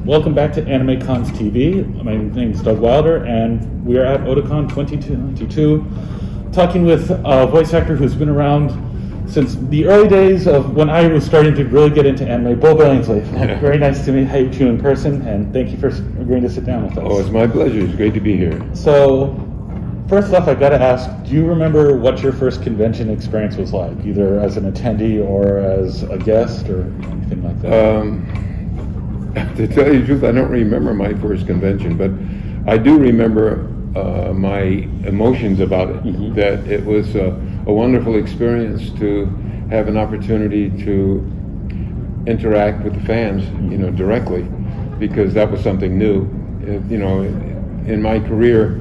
Welcome back to AnimeCons TV. My name is Doug Wilder, and we are at Otakon 2022, talking with a voice actor who's been around since the early days of when I was starting to really get into anime, Beau Billingslea. Very nice to meet you in person, and thank you for agreeing to sit down with us. Oh, it's my pleasure. It's great to be here. So, first off, I've got to ask, do you remember what your first convention experience was like, either as an attendee or as a guest or anything like that? To tell you the truth, I don't remember my first convention, but I do remember my emotions about it. Mm-hmm. That it was a wonderful experience to have an opportunity to interact with the fans, directly, because that was something new. In my career,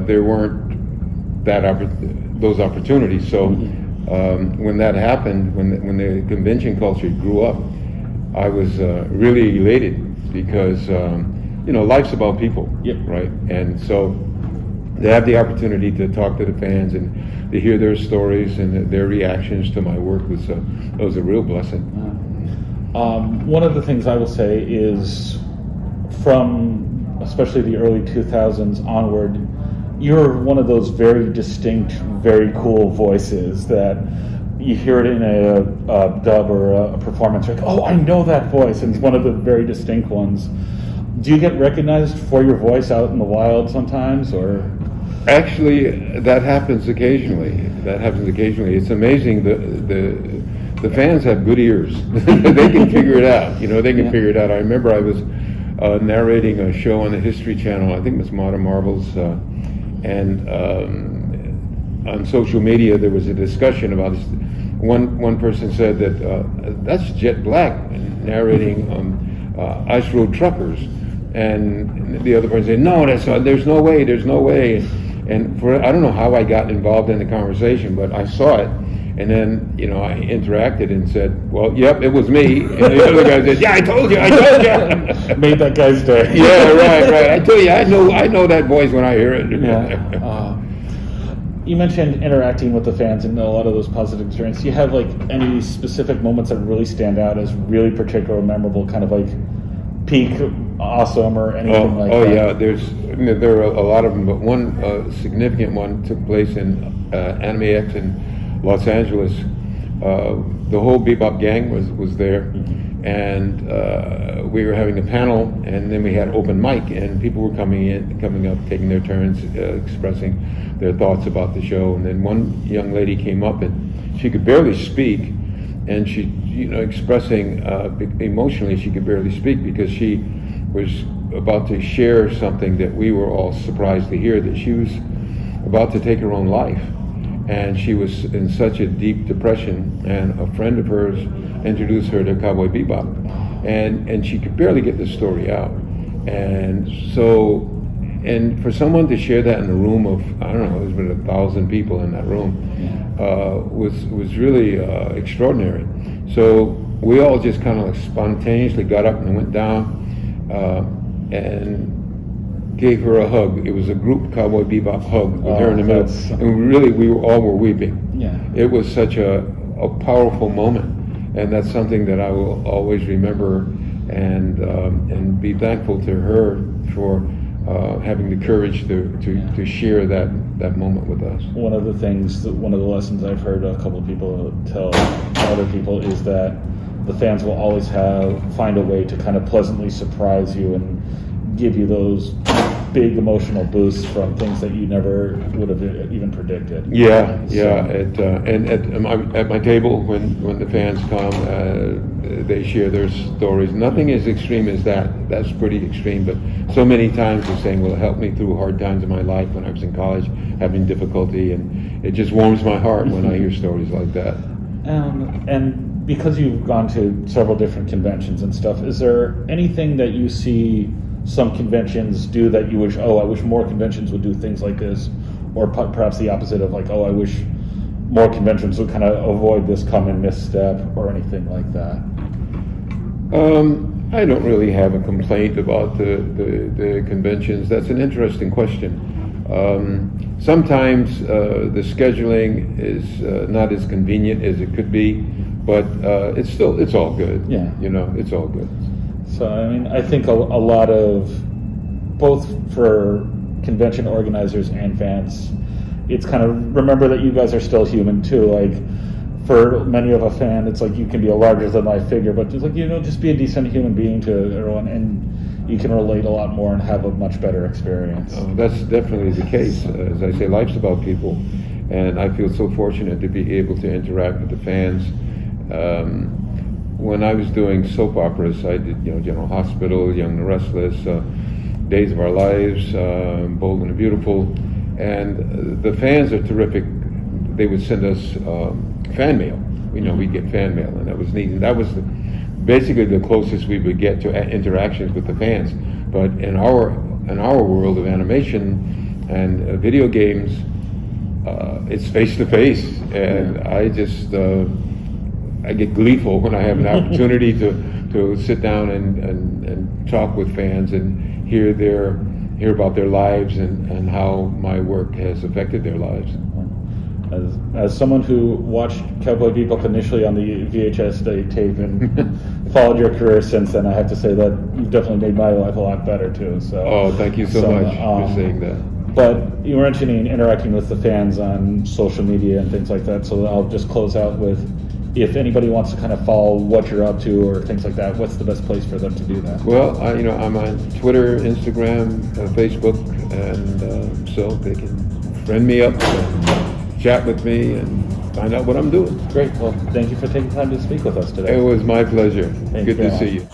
there weren't those opportunities. So when that happened, when the convention culture grew up, I was really elated because life's about people, yep. Right? And so to have the opportunity to talk to the fans and to hear their stories and their reactions to my work was a real blessing. One of the things I will say is, from especially the early 2000s onward, you're one of those very distinct, very cool voices that you hear it in a dub or a performance, you're like, oh, I know that voice, and it's one of the very distinct ones. Do you get recognized for your voice out in the wild sometimes, or? Actually, that happens occasionally. It's amazing. The fans have good ears. They can figure it out. They can figure it out. I remember I was narrating a show on the History Channel. I think it was Modern Marvels, and on social media there was a discussion about this. One person said that that's Jet Black narrating Ice Road Truckers, and the other person said, no, there's no way. And I don't know how I got involved in the conversation, but I saw it, and then I interacted and said, well, yep, it was me. And the other guy said, yeah, I told you. Made that guy's day. Yeah, right. I tell you, I know that voice when I hear it. Yeah. You mentioned interacting with the fans and a lot of those positive experiences. Do you have any specific moments that really stand out as really particular or memorable, kind of like peak awesome or anything like that? Oh yeah, there are a lot of them, but one significant one took place in AnimeX in Los Angeles. The whole Bebop gang was there, mm-hmm. and we were having a panel, and then we had open mic, and people were coming up, taking their turns, expressing their thoughts about the show. And then one young lady came up, and she could barely speak, and she, expressing emotionally, she could barely speak because she was about to share something that we were all surprised to hear, that she was about to take her own life. And she was in such a deep depression, and a friend of hers introduced her to Cowboy Bebop, and she could barely get the story out. And for someone to share that in a room of, I don't know, there's been 1,000 people in that room, was really extraordinary. So we all just kind of spontaneously got up and went down and gave her a hug. It was a group Cowboy Bebop hug with her in the middle. And really, we all were weeping. Yeah. It was such a powerful moment, and that's something that I will always remember and be thankful to her for having the courage to share that moment with us. One of the lessons I've heard a couple of people tell other people is that the fans will always find a way to kind of pleasantly surprise you and give you those big emotional boosts from things that you never would have even predicted. Yeah. And at my table, when the fans come, they share their stories. Nothing as extreme as that. That's pretty extreme. But so many times they're saying, "Well, it helped me through hard times in my life when I was in college, having difficulty," and it just warms my heart when I hear stories like that. And because you've gone to several different conventions and stuff, is there anything that you see some conventions do that you wish, I wish more conventions would do things like this, or perhaps the opposite of I wish more conventions would kind of avoid this common misstep or anything like that? I don't really have a complaint about the conventions. That's an interesting question. Sometimes the scheduling is not as convenient as it could be, but it's all good. Yeah. It's all good. So, I mean, I think a lot of, both for convention organizers and fans, it's kind of, remember that you guys are still human too. Like, for many of a fan, it's like you can be a larger than life figure, but just like, just be a decent human being to everyone, and you can relate a lot more and have a much better experience. That's definitely the case. As I say, life's about people, and I feel so fortunate to be able to interact with the fans. When I was doing soap operas, I did, General Hospital, Young and the Restless, Days of Our Lives, Bold and the Beautiful, and the fans are terrific. They would send us fan mail. We'd get fan mail, and that was neat. And that was basically the closest we would get to interactions with the fans. But in our world of animation and video games, it's face to face, and I get gleeful when I have an opportunity to sit down and talk with fans and hear about their lives and how my work has affected their lives. As someone who watched Cowboy Bebop initially on the VHS tape and followed your career since then, I have to say that you've definitely made my life a lot better too. So, thank you so much for saying that. But you were mentioning interacting with the fans on social media and things like that, so I'll just close out with, if anybody wants to kind of follow what you're up to or things like that, what's the best place for them to do that? Well, I'm on Twitter, Instagram, Facebook, and so they can friend me up, and chat with me, and find out what I'm doing. Great. Well, thank you for taking time to speak with us today. It was my pleasure. Thank Good you. to see you.